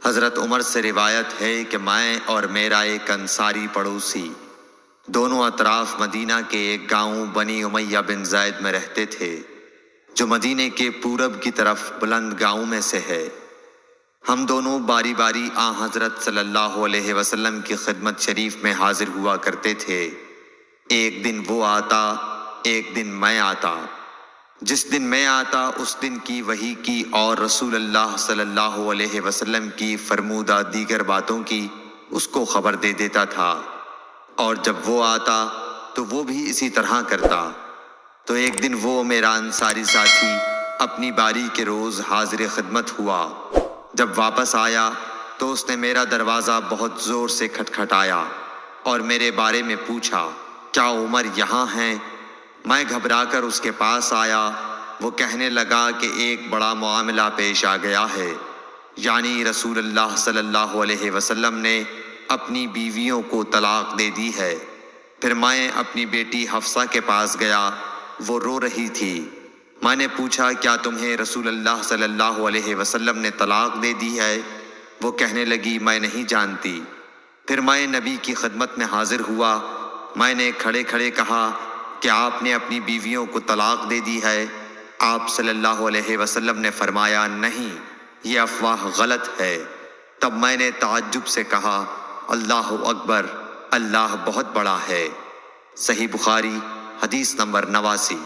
حضرت عمر سے روایت ہے کہ میں اور میرا ایک انصاری پڑوسی دونوں اطراف مدینہ کے ایک گاؤں بنی امیہ بن زید میں رہتے تھے، جو مدینے کے پورب کی طرف بلند گاؤں میں سے ہے۔ ہم دونوں باری باری حضرت صلی اللہ علیہ وسلم کی خدمت شریف میں حاضر ہوا کرتے تھے۔ ایک دن وہ آتا، ایک دن میں آتا۔ جس دن میں آتا اس دن کی وحی کی اور رسول اللہ صلی اللہ علیہ وسلم کی فرمودہ دیگر باتوں کی اس کو خبر دے دیتا تھا، اور جب وہ آتا تو وہ بھی اسی طرح کرتا۔ تو ایک دن وہ میرا انصاری ساتھی اپنی باری کے روز حاضر خدمت ہوا۔ جب واپس آیا تو اس نے میرا دروازہ بہت زور سے کھٹکھٹایا اور میرے بارے میں پوچھا، کیا عمر یہاں ہیں؟ میں گھبرا کر اس کے پاس آیا۔ وہ کہنے لگا کہ ایک بڑا معاملہ پیش آ گیا ہے، یعنی رسول اللہ صلی اللہ علیہ وسلم نے اپنی بیویوں کو طلاق دے دی ہے۔ پھر میں اپنی بیٹی حفصہ کے پاس گیا، وہ رو رہی تھی۔ میں نے پوچھا، کیا تمہیں رسول اللہ صلی اللہ علیہ وسلم نے طلاق دے دی ہے؟ وہ کہنے لگی، میں نہیں جانتی۔ پھر میں نبی کی خدمت میں حاضر ہوا۔ میں نے کھڑے کھڑے کہا کہ آپ نے اپنی بیویوں کو طلاق دے دی ہے؟ آپ صلی اللہ علیہ وسلم نے فرمایا، نہیں، یہ افواہ غلط ہے۔ تب میں نے تعجب سے کہا، اللہ اکبر، اللہ بہت بڑا ہے۔ صحیح بخاری، حدیث نمبر 89۔